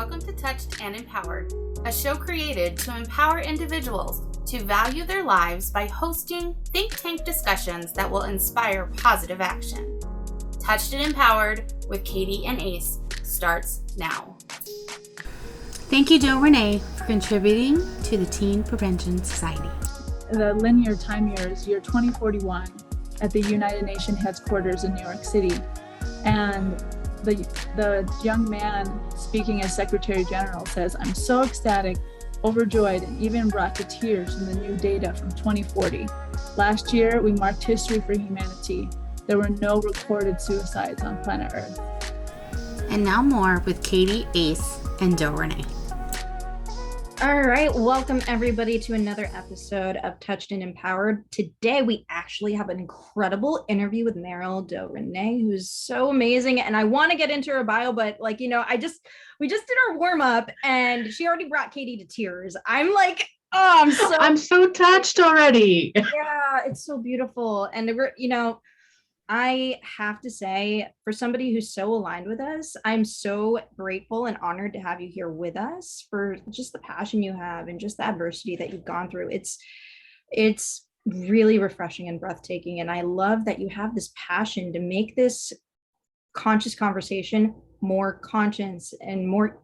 Welcome to Touched and Empowered, a show created to empower individuals to value their lives by hosting think tank discussions that will inspire positive action. Touched and Empowered with Katie and Ace starts now. Thank you, Doe Renee, for contributing to the Teen Prevention Society. The linear time years, year 2041, at the United Nations headquarters in New York City. And the young man speaking as Secretary General says, "I'm so ecstatic, overjoyed, and even brought to tears from the new data from 2040. Last year, we marked history for humanity. There were no recorded suicides on planet Earth." And now more with Katie, Ace, and Doe Renee. All right, welcome everybody to another episode of Touched and Empowered. Today we actually have an incredible interview with Meral Doe Renee, who's so amazing. And I want to get into her bio, but we just did our warm up and she already brought Katie to tears. I'm like, oh, I'm so touched already. Yeah, it's so beautiful. And I have to say, for somebody who's so aligned with us, I'm so grateful and honored to have you here with us for just the passion you have and just the adversity that you've gone through. It's really refreshing and breathtaking. And I love that you have this passion to make this conscious conversation more conscious and more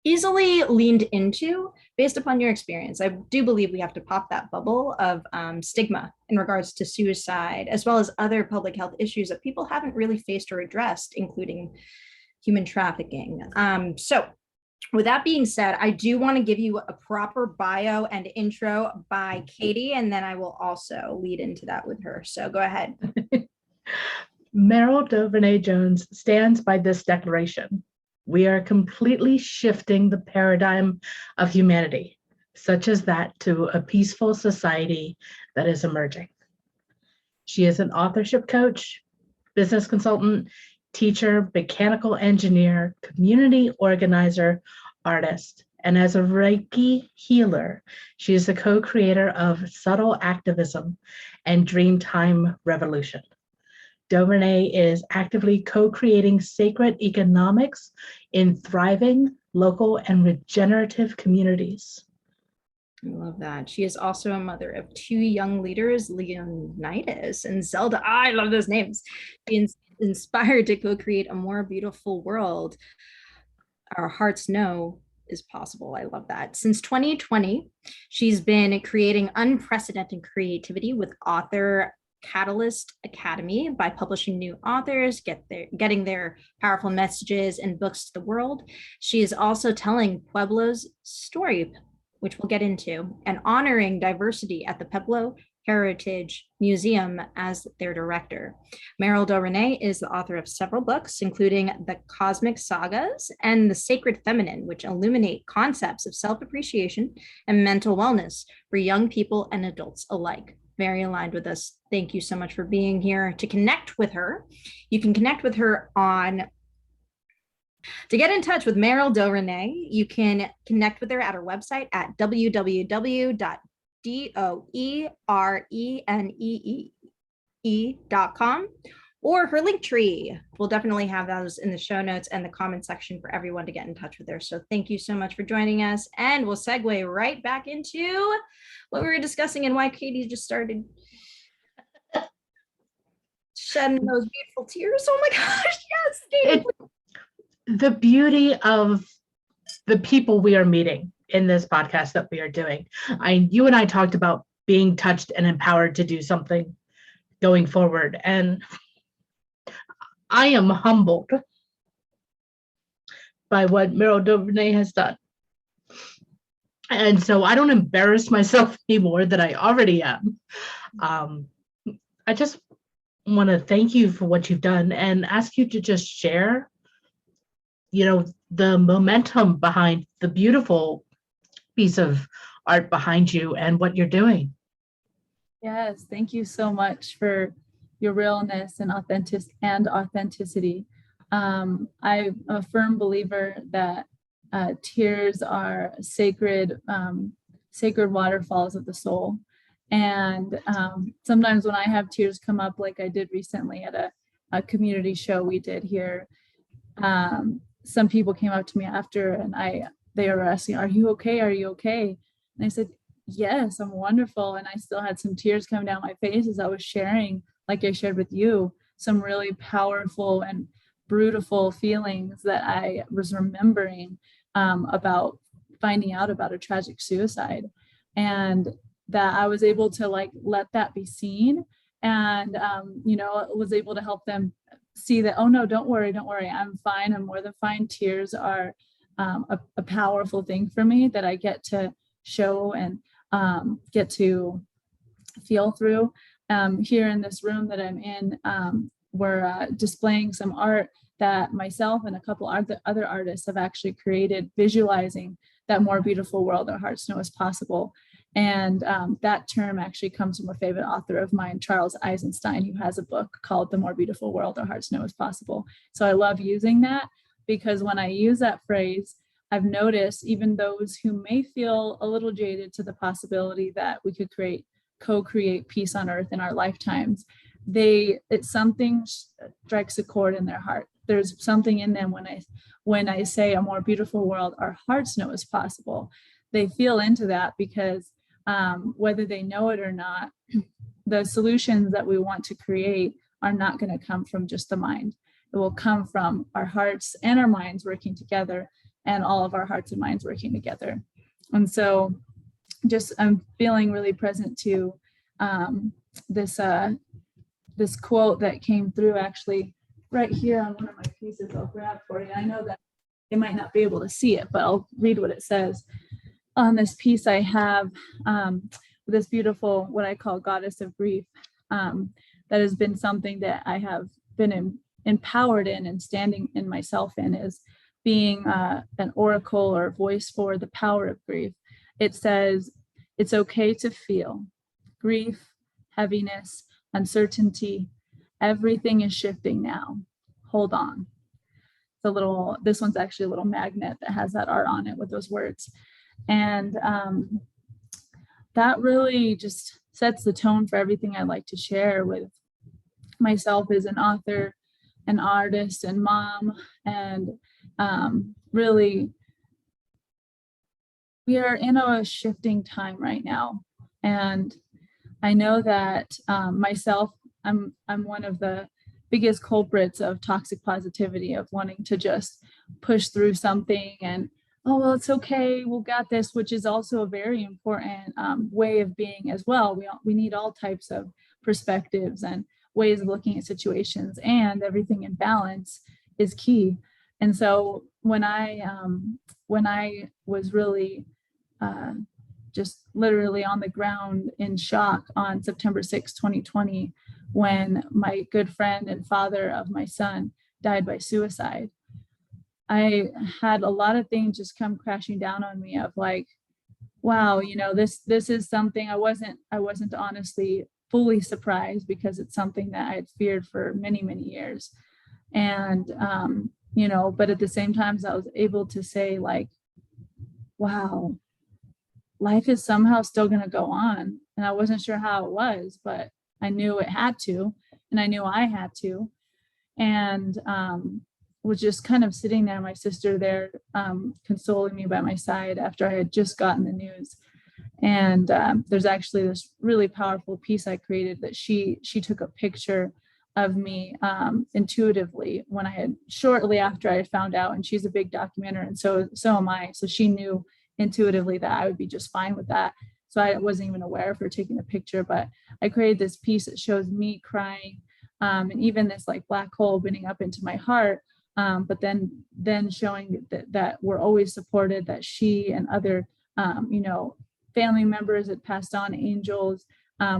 easily leaned into based upon your experience. I do believe we have to pop that bubble of stigma in regards to suicide, as well as other public health issues that people haven't really faced or addressed, including human trafficking. So with that being said, I do want to give you a proper bio and intro by Katie, and then I will also lead into that with her. So go ahead. Meral Doe Renee Jones stands by this declaration. We are completely shifting the paradigm of humanity, such as that to a peaceful society that is emerging. She is an authorship coach, business consultant, teacher, mechanical engineer, community organizer, artist, and as a Reiki healer, she is the co-creator of Subtle Activism and Dreamtime Revolution. Doe Renee is actively co-creating sacred economics in thriving, local, and regenerative communities. I love that. She is also a mother of two young leaders, Leonidas and Zelda. I love those names. Being inspired to co-create a more beautiful world our hearts know is possible. I love that. Since 2020, she's been creating unprecedented creativity with author Catalyst Academy by publishing new authors, getting their powerful messages and books to the world. She is also telling Pueblo's story, which we'll get into, and honoring diversity at the Pueblo Heritage Museum as their director. Meral Doe Renee is the author of several books, including The Cosmic Sagas and The Sacred Feminine, which illuminate concepts of self-appreciation and mental wellness for young people and adults alike. Very aligned with us. Thank you so much for being here. To connect with her, you can connect with her to get in touch with Meral Doe Renee, you can connect with her at her website at www.doerenee.com or her link tree. We'll definitely have those in the show notes and the comment section for everyone to get in touch with her. So thank you so much for joining us. And we'll segue right back into what we were discussing and why Katie just started shedding those beautiful tears. Oh my gosh, yes, Katie. The beauty of the people we are meeting in this podcast that we are doing. You and I talked about being touched and empowered to do something going forward. And I am humbled by what Meral Doe Renee has done. And so I don't embarrass myself any more than I already am. I just want to thank you for what you've done and ask you to just share, the momentum behind the beautiful piece of art behind you and what you're doing. Yes, thank you so much for your realness and authenticity. I'm a firm believer that tears are sacred waterfalls of the soul. And sometimes when I have tears come up, like I did recently at a community show we did here, some people came up to me after, and they were asking, "Are you okay? Are you okay?" And I said, "Yes, I'm wonderful." And I still had some tears coming down my face as I was sharing, like I shared with you, some really powerful and beautiful feelings that I was remembering about finding out about a tragic suicide, and that I was able to like let that be seen, and was able to help them see that, oh no, don't worry, I'm fine, I'm more than fine. Tears are a powerful thing for me that I get to show and get to feel through. Here in this room that I'm in, we're displaying some art that myself and a couple other artists have actually created, visualizing that more beautiful world our hearts know is possible. And that term actually comes from a favorite author of mine, Charles Eisenstein, who has a book called The More Beautiful World Our Hearts Know Is Possible. So I love using that, because when I use that phrase, I've noticed even those who may feel a little jaded to the possibility that we could co-create peace on earth in our lifetimes, it's something strikes a chord in their heart. There's something in them when I say a more beautiful world our hearts know is possible. They feel into that, because whether they know it or not, the solutions that we want to create are not going to come from just the mind. It will come from our hearts and our minds working together, and all of our hearts and minds working together. And so I'm feeling really present to this quote that came through actually right here on one of my pieces. I'll grab for you. I know that they might not be able to see it, but I'll read what it says. On this piece I have this beautiful, what I call goddess of grief, that has been something that I have been empowered in and standing in myself in, is being an oracle or voice for the power of grief. It says, it's okay to feel grief, heaviness, uncertainty. Everything is shifting now. Hold on. This one's actually a little magnet that has that art on it with those words. And that really just sets the tone for everything I'd like to share with myself as an author, an artist, and mom. And really, we are in a shifting time right now. And I know that myself, I'm one of the biggest culprits of toxic positivity, of wanting to just push through something and, oh, well, it's okay, we'll got this, which is also a very important way of being as well. We need all types of perspectives and ways of looking at situations, and everything in balance is key. And so when I was really just literally on the ground in shock on September 6, 2020, when my good friend and father of my son died by suicide, I had a lot of things just come crashing down on me of like, wow, this is something I wasn't honestly fully surprised, because it's something that I had feared for many, many years. And, but at the same time, I was able to say like, wow, life is somehow still going to go on. And I wasn't sure how it was, but I knew it had to, and I knew I had to. And was just kind of sitting there, my sister there, consoling me by my side after I had just gotten the news. And there's actually this really powerful piece I created that she took a picture of me intuitively when I had, shortly after I had found out, and she's a big documenter, and so am I. So she knew intuitively that I would be just fine with that. So I wasn't even aware of her taking the picture, but I created this piece that shows me crying, and even this like black hole opening up into my heart. But then showing that we're always supported, that she and other, family members that passed on, angels,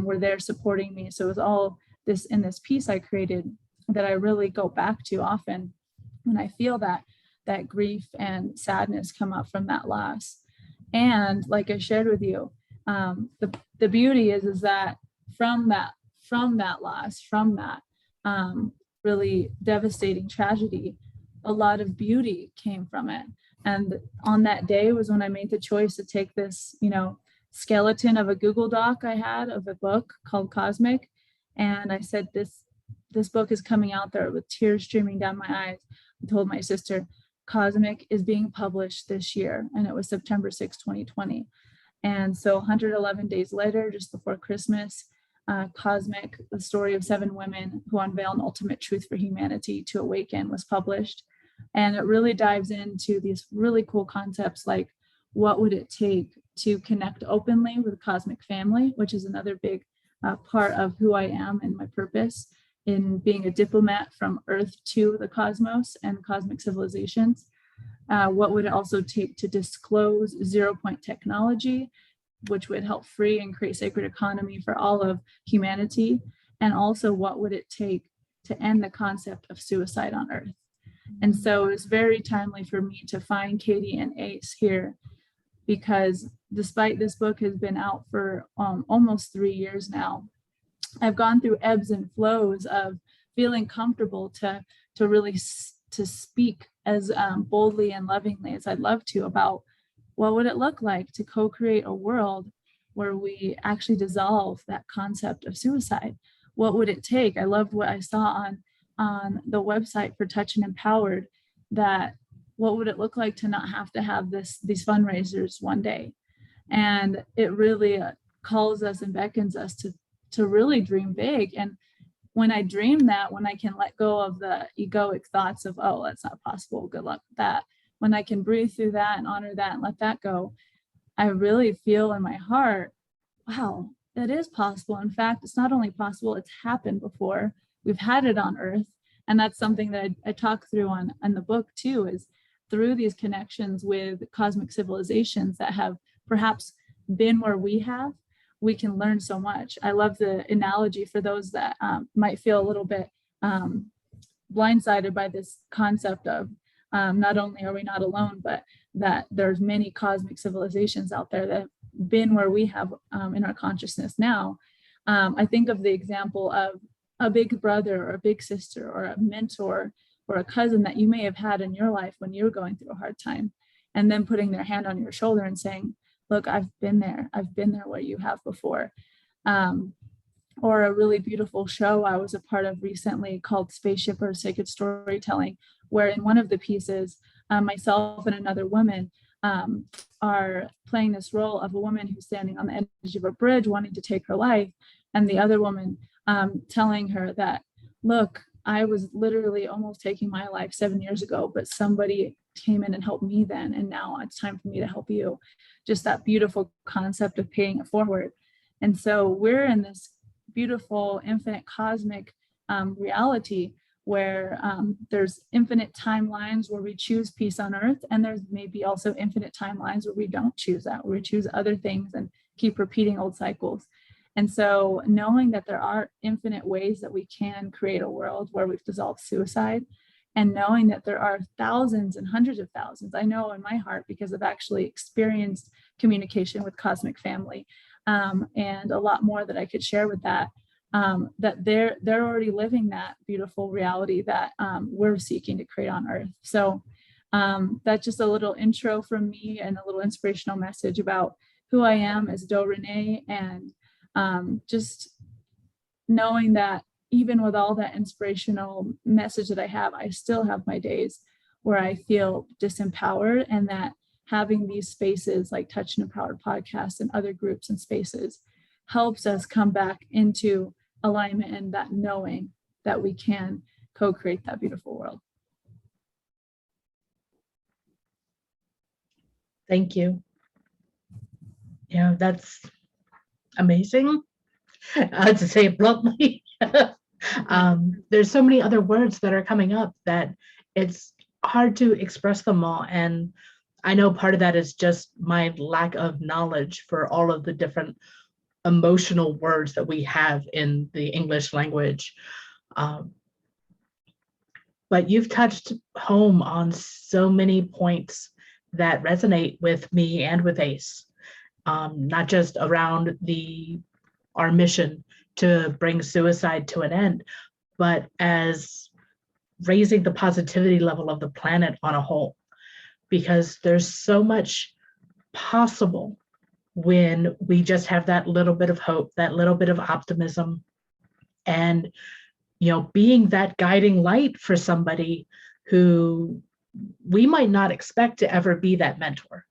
were there supporting me. So it was all this in this piece I created that I really go back to often when I feel that grief and sadness come up from that loss. And like I shared with you, the beauty is that from that loss, from that really devastating tragedy, a lot of beauty came from it. And on that day was when I made the choice to take this, skeleton of a Google Doc I had of a book called Cosmic. And I said, this book is coming out there with tears streaming down my eyes. I told my sister, Cosmic is being published this year, and it was September 6, 2020. And so 111 days later, just before Christmas, Cosmic, the story of 7 women who unveil an ultimate truth for humanity to awaken, was published. And it really dives into these really cool concepts like what would it take to connect openly with the cosmic family, which is another big part of who I am and my purpose in being a diplomat from Earth to the cosmos and cosmic civilizations. What would it also take to disclose 0-point technology, which would help free and create sacred economy for all of humanity? And also, what would it take to end the concept of suicide on Earth? And so it was very timely for me to find Katie and Ace here, because despite this book has been out for almost 3 years now, I've gone through ebbs and flows of feeling comfortable to really to speak as boldly and lovingly as I'd love to about what would it look like to co-create a world where we actually dissolve that concept of suicide. What would it take? I loved what I saw on the website for Touch and Empowered, that what would it look like to not have to have these fundraisers one day? And it really calls us and beckons us to really dream big. And when I dream that, when I can let go of the egoic thoughts of, oh, that's not possible, good luck with that, when I can breathe through that and honor that and let that go, I really feel in my heart, wow, that is possible. In fact, it's not only possible, it's happened before. We've had it on Earth. And that's something that I talk through on the book too, is through these connections with cosmic civilizations that have perhaps been where we have, we can learn so much. I love the analogy for those that might feel a little bit blindsided by this concept of not only are we not alone, but that there's many cosmic civilizations out there that have been where we have in our consciousness now. I think of the example of a big brother or a big sister or a mentor or a cousin that you may have had in your life when you were going through a hard time, and then putting their hand on your shoulder and saying, look, I've been there where you have before. Or a really beautiful show I was a part of recently called Spaceship or Sacred Storytelling, where in one of the pieces, myself and another woman are playing this role of a woman who's standing on the edge of a bridge wanting to take her life, and the other woman telling her that, look, I was literally almost taking my life 7 years ago, but somebody came in and helped me then, and now it's time for me to help you. Just that beautiful concept of paying it forward. And so we're in this beautiful, infinite cosmic reality where there's infinite timelines where we choose peace on Earth, and there's maybe also infinite timelines where we don't choose that, where we choose other things and keep repeating old cycles. And so knowing that there are infinite ways that we can create a world where we've dissolved suicide, and knowing that there are thousands and hundreds of thousands, I know in my heart, because I've actually experienced communication with cosmic family, and a lot more that I could share with that, that they're already living that beautiful reality that we're seeking to create on Earth. So that's just a little intro from me and a little inspirational message about who I am as Doe Renee, and just knowing that even with all that inspirational message that I have, I still have my days where I feel disempowered, and that having these spaces like Touch and Empowered podcasts and other groups and spaces helps us come back into alignment and that knowing that we can co-create that beautiful world. Thank you. Yeah, that's amazing. To say it bluntly. There's so many other words that are coming up that it's hard to express them all. And I know part of that is just my lack of knowledge for all of the different emotional words that we have in the English language. But you've touched home on so many points that resonate with me and with Ace, not just around our mission to bring suicide to an end, but as raising the positivity level of the planet on a whole, because there's so much possible when we just have that little bit of hope, that little bit of optimism, and being that guiding light for somebody who we might not expect to ever be that mentor.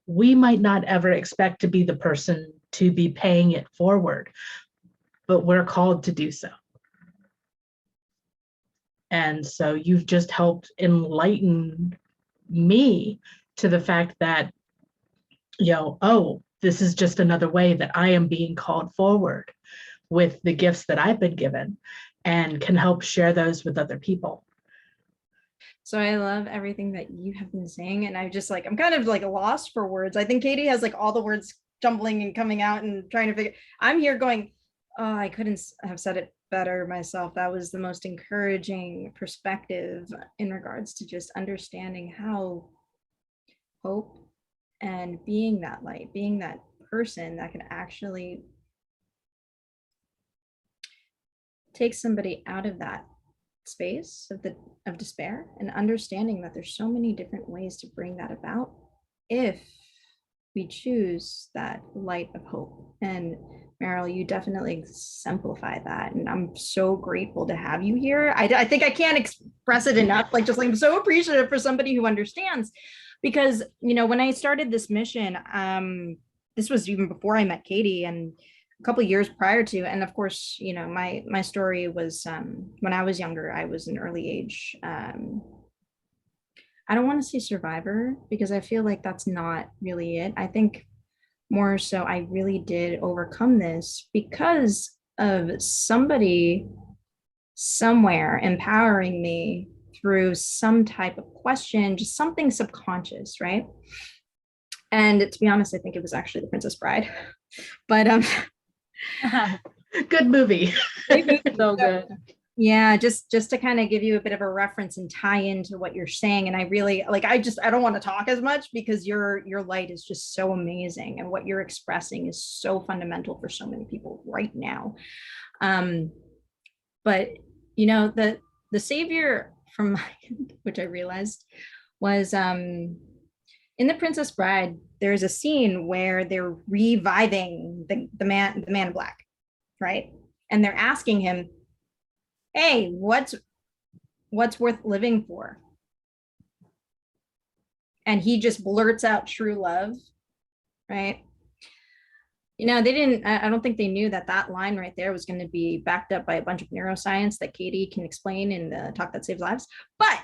We might not ever expect to be the person to be paying it forward, but we're called to do so. And so you've just helped enlighten me to the fact that, oh, this is just another way that I am being called forward with the gifts that I've been given, and can help share those with other people. So I love everything that you have been saying. And I'm kind of like lost for words. I think Katie has like all the words jumbling and coming out and trying to figure. I'm here going, oh, I couldn't have said it better myself. That was the most encouraging perspective in regards to just understanding how hope and being that light, being that person that can actually take somebody out of that space of despair, and understanding that there's so many different ways to bring that about if we choose that light of hope. And Meryl, you definitely exemplify that, and I'm so grateful to have you here. I think I can't express it enough. I'm so appreciative for somebody who understands, because when I started this mission, this was even before I met Katie, and a couple of years prior to, and of course, my story was when I was younger. I was an early age. I don't want to say survivor, because I feel like that's not really it. I think more so I really did overcome this because of somebody somewhere empowering me through some type of question, just something subconscious, right? And to be honest, I think it was actually The Princess Bride. But good movie. So good. Yeah, just to kind of give you a bit of a reference and tie into what you're saying. And I really I don't want to talk as much, because your light is just so amazing, and what you're expressing is so fundamental for so many people right now. But the savior from my end, which I realized was in The Princess Bride, there's a scene where they're reviving the man in black, right? And they're asking him, hey, what's worth living for? And he just blurts out true love, right? I don't think they knew that line right there was going to be backed up by a bunch of neuroscience that Katie can explain in the Talk That Saves Lives. But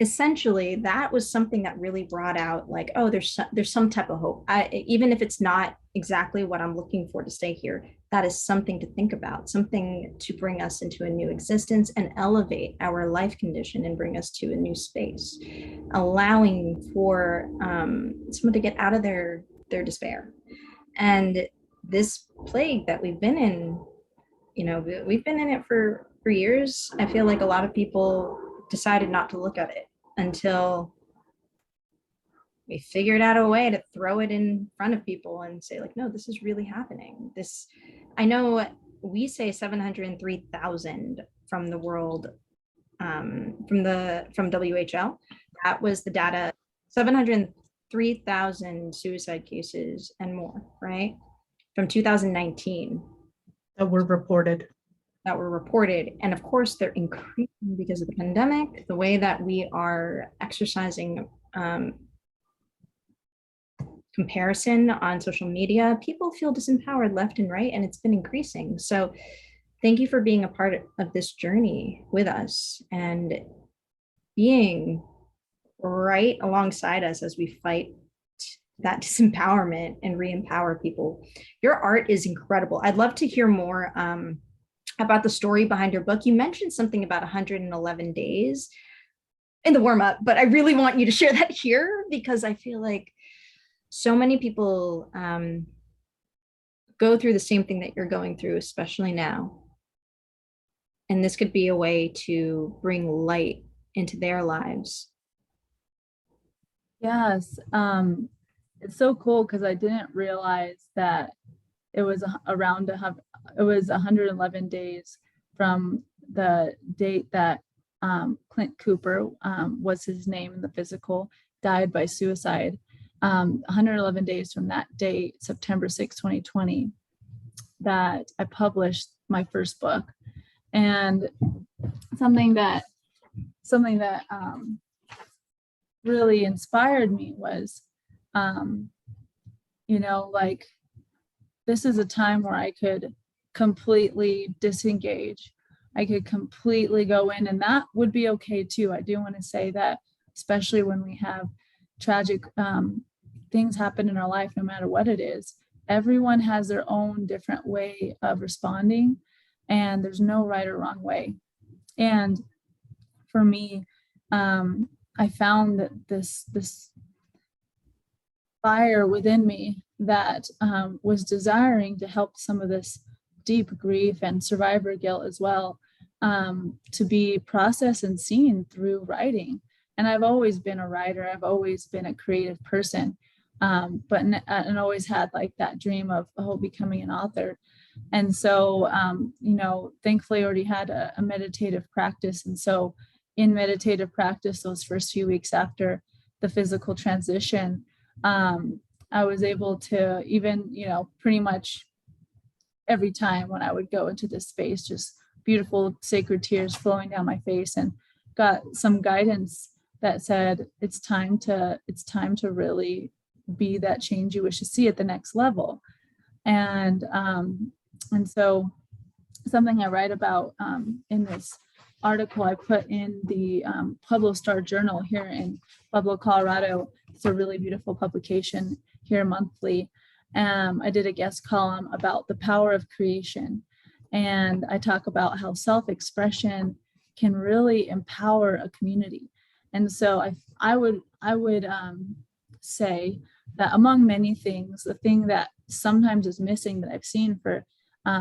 essentially, that was something that really brought out there's some type of hope. Even if it's not exactly what I'm looking for to stay here, that is something to think about, something to bring us into a new existence and elevate our life condition and bring us to a new space, allowing for someone to get out of their despair. And this plague that we've been in, we've been in it for years. I feel like a lot of people decided not to look at it until we figured out a way to throw it in front of people and say, no, this is really happening. I know we say 703,000 from the world, from WHL. That was the data, 703,000 suicide cases and more, right? From 2019. That were reported. And of course, they're increasing because of the pandemic, the way that we are exercising comparison on social media. People feel disempowered left and right, and it's been increasing. So thank you for being a part of this journey with us and being right alongside us as we fight that disempowerment and re-empower people. Your art is incredible. I'd love to hear more about the story behind your book. You mentioned something about 111 days in the warm-up, but I really want you to share that here, because I feel like so many people go through the same thing that you're going through, especially now. And this could be a way to bring light into their lives. Yes. It's so cool, because I didn't realize that it was it was 111 days from the date that Clint Cooper, was his name in the physical, died by suicide. 111 days from that date, September 6, 2020, that I published my first book. And something that something that really inspired me was, like, this is a time where I could completely disengage. I could completely go in, and that would be okay too. I do want to say that, especially when we have tragic things happen in our life, no matter what it is, everyone has their own different way of responding, and there's no right or wrong way. And for me, I found that this fire within me that was desiring to help some of this deep grief and survivor guilt as well, to be processed and seen through writing. And I've always been a writer. I've always been a creative person, and always had like that dream of becoming an author. And so, thankfully I already had a meditative practice. And so in meditative practice, those first few weeks after the physical transition, I was able to even, pretty much every time when I would go into this space, just beautiful sacred tears flowing down my face, and got some guidance that said, it's time to really be that change you wish to see at the next level. And so something I write about in this article I put in the Pueblo Star Journal here in Pueblo, Colorado. It's a really beautiful publication here monthly. I did a guest column about the power of creation. And I talk about how self-expression can really empower a community. And so I would say that among many things, the thing that sometimes is missing that I've seen for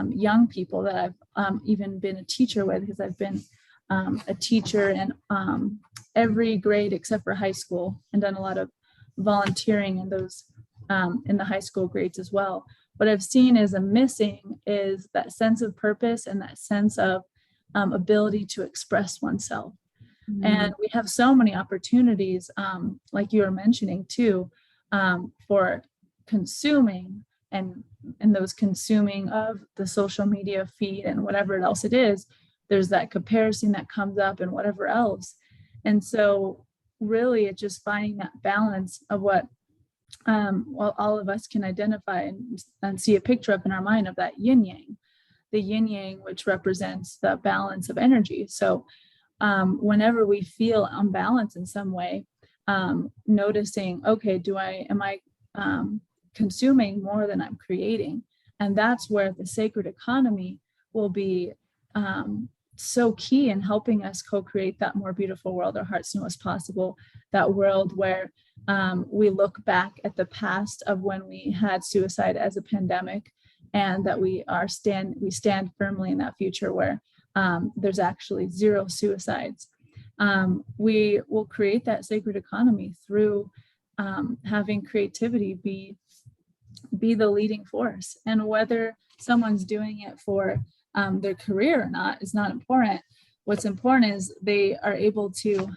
young people that I've even been a teacher with, because I've been a teacher in every grade except for high school, and done a lot of volunteering in those in the high school grades as well. What I've seen is a missing is that sense of purpose and that sense of ability to express oneself. Mm-hmm. And we have so many opportunities, like you were mentioning too, for consuming and those consuming of the social media feed and whatever else it is. There's that comparison that comes up and whatever else. And so really it's just finding that balance of what all of us can identify and see a picture up in our mind of that yin yang, the yin yang, which represents the balance of energy. So whenever we feel unbalanced in some way, noticing, okay, am I consuming more than I'm creating? And that's where the sacred economy will be so key in helping us co-create that more beautiful world our hearts knew was possible, that world where we look back at the past of when we had suicide as a pandemic, and that we stand firmly in that future where there's actually zero suicides. We will create that sacred economy through having creativity be the leading force. And whether someone's doing it for their career or not is not important. What's important is they are able to,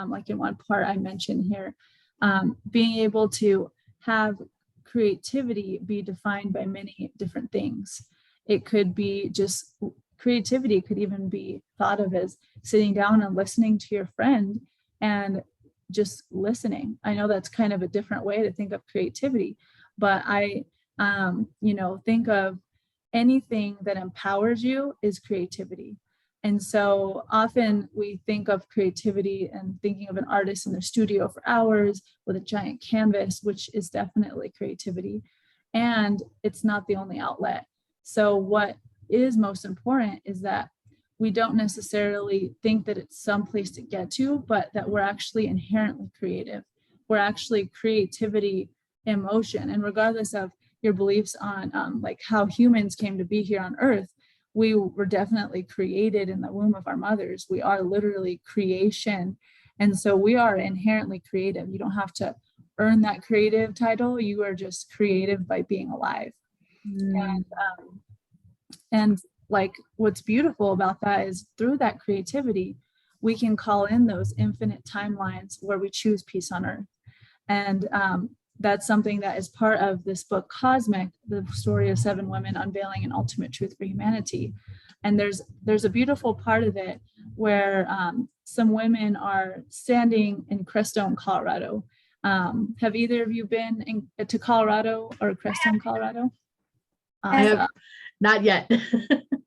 like in one part I mentioned here, being able to have creativity be defined by many different things. It could be just creativity, could even be thought of as sitting down and listening to your friend and just listening. I know that's kind of a different way to think of creativity, but I think of anything that empowers you is creativity. And so often we think of creativity and thinking of an artist in their studio for hours with a giant canvas, which is definitely creativity. And it's not the only outlet. So what is most important is that we don't necessarily think that it's some place to get to, but that we're actually inherently creative. We're actually creativity in motion. And regardless of your beliefs on like how humans came to be here on Earth, we were definitely created in the womb of our mothers. We are literally creation. And so we are inherently creative. You don't have to earn that creative title. You are just creative by being alive. And like what's beautiful about that is through that creativity, we can call in those infinite timelines where we choose peace on Earth. And that's something that is part of this book, Cosmic, the story of 7 women unveiling an ultimate truth for humanity. And there's a beautiful part of it where some women are standing in Crestone, Colorado. Have either of you been to Colorado or Crestone, Colorado? I have not yet.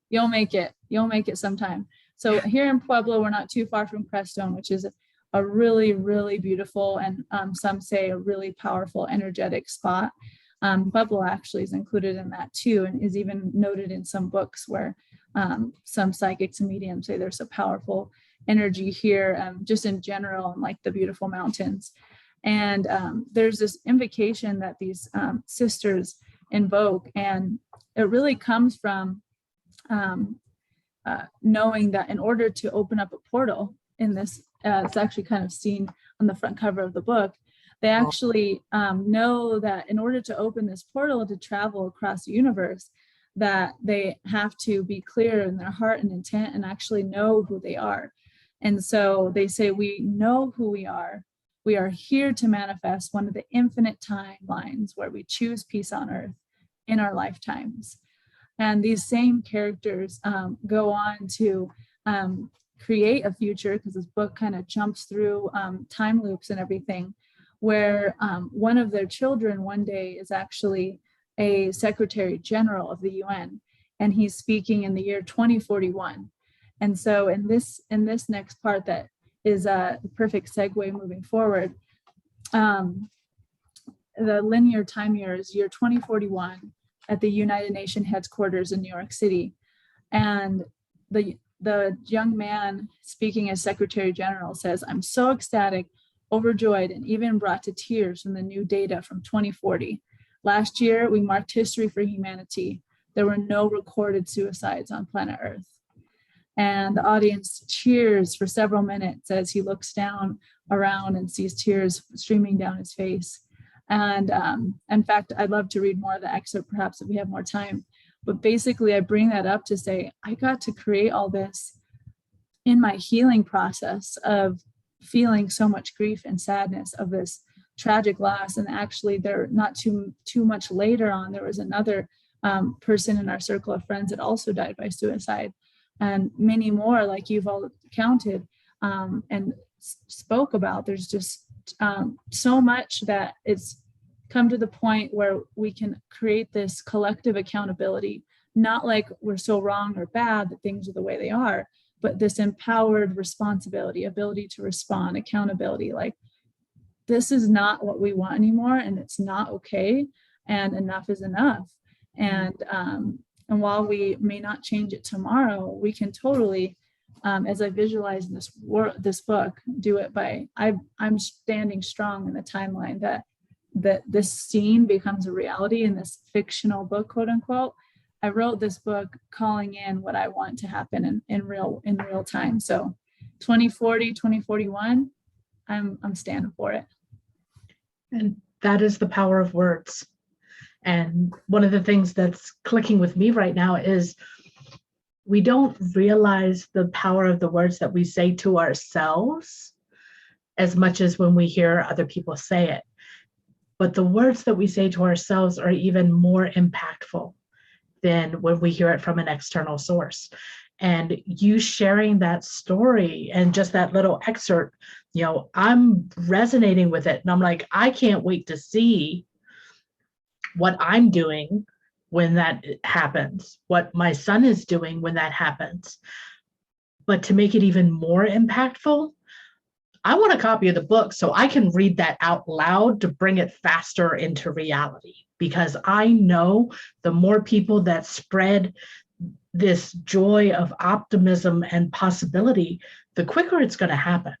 You'll make it. You'll make it sometime. So here in Pueblo, we're not too far from Crestone, which is a really, really beautiful and some say a really powerful, energetic spot. Pueblo actually is included in that too, and is even noted in some books where some psychics and mediums say there's a powerful energy here, just in general, and like the beautiful mountains. And there's this invocation that these sisters invoke, and it really comes from knowing that in order to open up a portal in this, it's actually kind of seen on the front cover of the book, they actually know that in order to open this portal to travel across the universe, that they have to be clear in their heart and intent and actually know who they are. And so they say, we know who we are. We are here to manifest one of the infinite timelines where we choose peace on earth in our lifetimes. And these same characters go on to create a future, because this book kind of jumps through time loops and everything, where one of their children one day is actually a Secretary General of the UN, and he's speaking in the year 2041. And so in this next part that is the perfect segue moving forward, the linear time year is year 2041 at the United Nations headquarters in New York City. And the young man speaking as Secretary General says, "I'm so ecstatic, overjoyed, and even brought to tears from the new data from 2040. Last year, we marked history for humanity. There were no recorded suicides on planet Earth." And the audience cheers for several minutes as he looks down around and sees tears streaming down his face. And in fact, I'd love to read more of the excerpt, perhaps if we have more time. But basically, I bring that up to say, I got to create all this in my healing process of feeling so much grief and sadness of this tragic loss. And actually, there not too much later on, there was another person in our circle of friends that also died by suicide, and many more, like you've all counted and spoke about. There's just so much that it's come to the point where we can create this collective accountability, not like we're so wrong or bad that things are the way they are, but this empowered responsibility, ability to respond, accountability, like this is not what we want anymore, and it's not okay, and enough is enough. And while we may not change it tomorrow, we can totally, as I visualize in this book, do it by, I'm standing strong in the timeline that this scene becomes a reality in this fictional book, quote unquote. I wrote this book calling in what I want to happen in real time. So 2040, 2041, I'm standing for it. And that is the power of words. And one of the things that's clicking with me right now is we don't realize the power of the words that we say to ourselves as much as when we hear other people say it. But the words that we say to ourselves are even more impactful than when we hear it from an external source. And you sharing that story and just that little excerpt, I'm resonating with it. And I'm like, I can't wait to see what I'm doing when that happens, what my son is doing when that happens. But to make it even more impactful, I want a copy of the book so I can read that out loud to bring it faster into reality, because I know the more people that spread this joy of optimism and possibility, the quicker it's going to happen.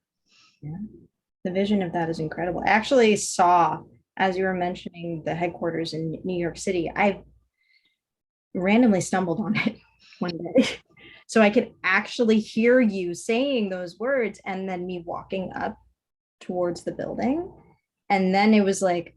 Yeah. The vision of that is incredible. I actually saw, as you were mentioning, the headquarters in New York City, I randomly stumbled on it one day. So I could actually hear you saying those words and then me walking up towards the building. And then it was like,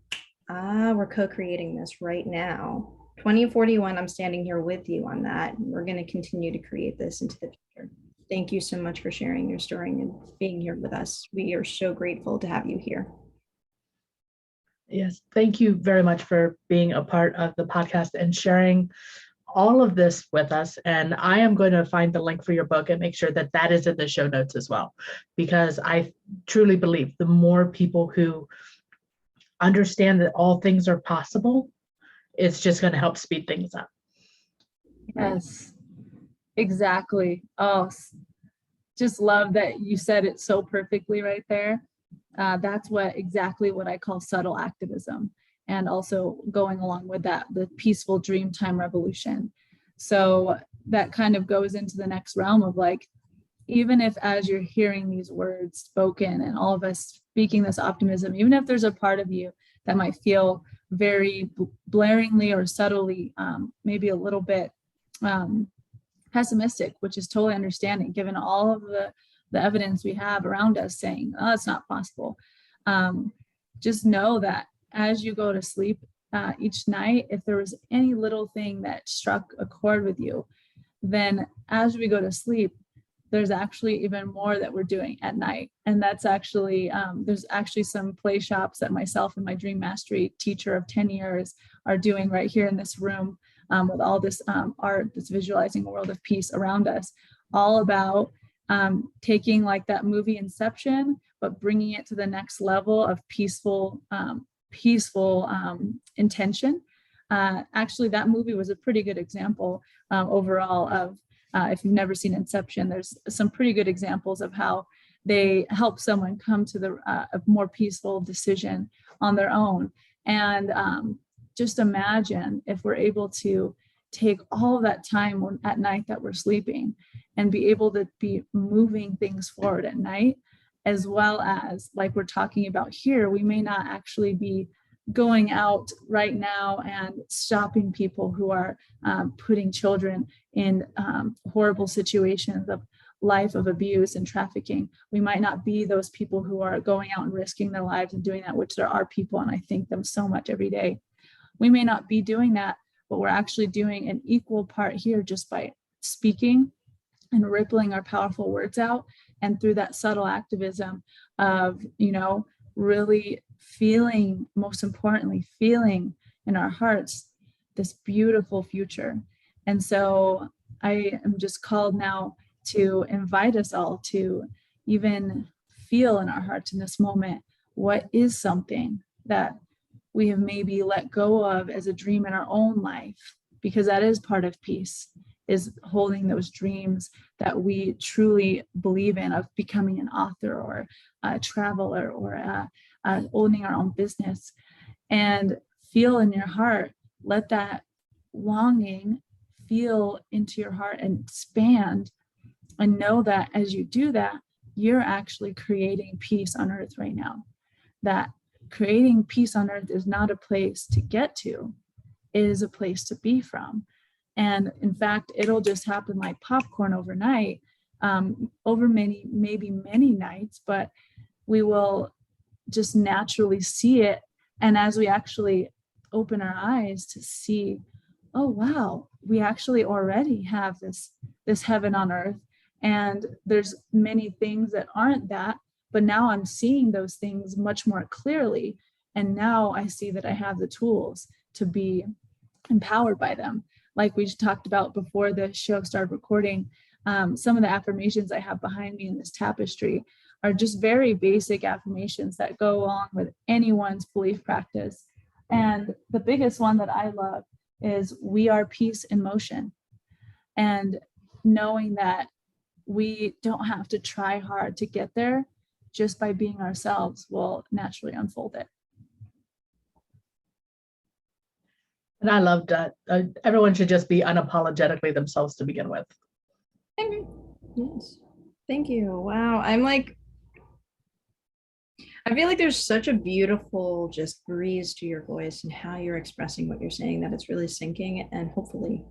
we're co-creating this right now. 2041, I'm standing here with you on that. We're going to continue to create this into the future. Thank you so much for sharing your story and being here with us. We are so grateful to have you here. Yes, thank you very much for being a part of the podcast and sharing all of this with us. And I am going to find the link for your book and make sure that that is in the show notes as well, because I truly believe the more people who understand that all things are possible, it's just going to help speed things up. Yes, exactly. Oh, just love that you said it so perfectly right there. That's exactly what I call subtle activism. And also going along with that, the peaceful dream time revolution. So that kind of goes into the next realm of like, even if as you're hearing these words spoken and all of us speaking this optimism, even if there's a part of you that might feel very blaringly or subtly, maybe a little bit pessimistic, which is totally understanding given all of the evidence we have around us saying, oh, it's not possible. Just know that as you go to sleep each night, if there was any little thing that struck a chord with you, then as we go to sleep, there's actually even more that we're doing at night. And that's actually, there's actually some play shops that myself and my Dream Mastery teacher of 10 years are doing right here in this room with all this art that's visualizing a world of peace around us, all about taking like that movie Inception, but bringing it to the next level of peaceful intention. Actually, that movie was a pretty good example overall of, if you've never seen Inception, there's some pretty good examples of how they help someone come to a more peaceful decision on their own. And just imagine if we're able to take all that time at night that we're sleeping and be able to be moving things forward at night, as well as like we're talking about here, we may not actually be going out right now and stopping people who are putting children in horrible situations of life of abuse and trafficking. We might not be those people who are going out and risking their lives and doing that, which there are people, and I thank them so much every day. We may not be doing that, but we're actually doing an equal part here just by speaking and rippling our powerful words out. And through that subtle activism of, really feeling, most importantly, feeling in our hearts this beautiful future. And so I am just called now to invite us all to even feel in our hearts in this moment, what is something that we have maybe let go of as a dream in our own life, because that is part of peace, is holding those dreams that we truly believe in, of becoming an author or a traveler or owning our own business. And feel in your heart, let that longing feel into your heart and expand, and know that as you do that, you're actually creating peace on earth right now. That creating peace on earth is not a place to get to, it is a place to be from. And in fact, it'll just happen like popcorn overnight, over maybe many nights, but we will just naturally see it. And as we actually open our eyes to see, oh, wow, we actually already have this heaven on earth. And there's many things that aren't that, but now I'm seeing those things much more clearly. And now I see that I have the tools to be empowered by them. Like we talked about before the show started recording, some of the affirmations I have behind me in this tapestry are just very basic affirmations that go along with anyone's belief practice. And the biggest one that I love is, we are peace in motion. And knowing that we don't have to try hard to get there, just by being ourselves will naturally unfold it. And I love that. Everyone should just be unapologetically themselves to begin with. Yes. Thank you. Wow. I feel like there's such a beautiful just breeze to your voice and how you're expressing what you're saying, that it's really sinking, and hopefully,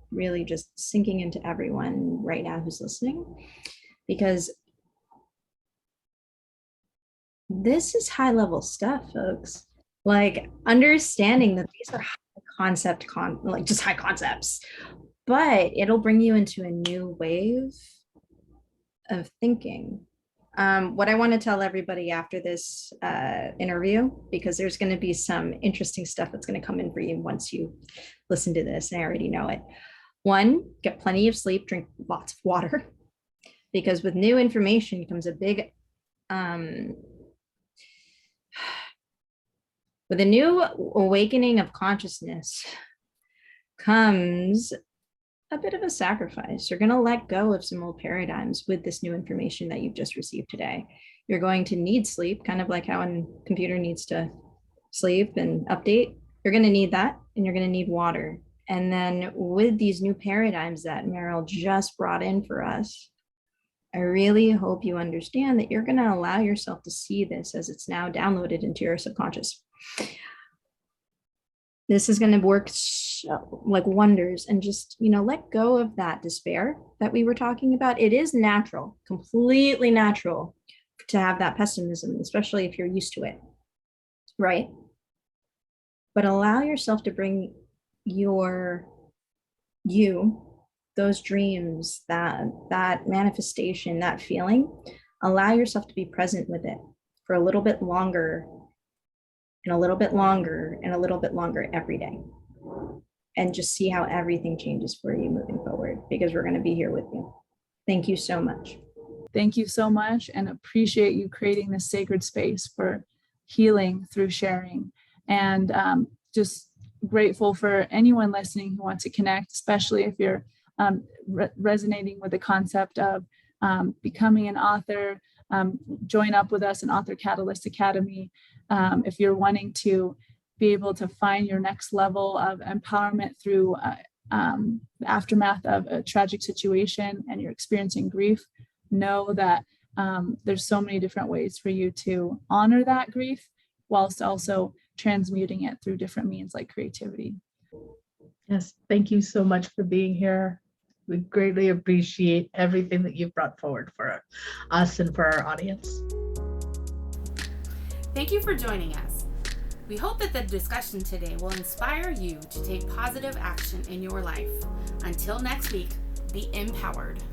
really just sinking into everyone right now who's listening, because this is high level stuff, folks. Like understanding that these are just high concepts, but it'll bring you into a new wave of thinking, What I want to tell everybody after this interview, because there's going to be some interesting stuff that's going to come in for you once you listen to this, and I already know it. 1, get plenty of sleep, drink lots of water, because with new information comes a big, with a new awakening of consciousness comes a bit of a sacrifice. You're going to let go of some old paradigms with this new information that you've just received today. You're going to need sleep, kind of like how a computer needs to sleep and update. You're going to need that, and you're going to need water. And then with these new paradigms that Meral just brought in for us, I really hope you understand that you're going to allow yourself to see this as it's now downloaded into your subconscious. This is going to work like wonders, and just, let go of that despair that we were talking about. It is natural, completely natural to have that pessimism, especially if you're used to it, right? But allow yourself to bring those dreams, that manifestation, that feeling, allow yourself to be present with it for a little bit longer, and a little bit longer, and a little bit longer every day. And just see how everything changes for you moving forward, because we're going to be here with you. Thank you so much. Thank you so much, and appreciate you creating this sacred space for healing through sharing. And just grateful for anyone listening who wants to connect, especially if you're resonating with the concept of becoming an author. Join up with us in Author Catalyst Academy. If you're wanting to be able to find your next level of empowerment through the aftermath of a tragic situation and you're experiencing grief, know that there's so many different ways for you to honor that grief whilst also transmuting it through different means like creativity. Yes, thank you so much for being here. We greatly appreciate everything that you've brought forward for us and for our audience. Thank you for joining us. We hope that the discussion today will inspire you to take positive action in your life. Until next week, be empowered.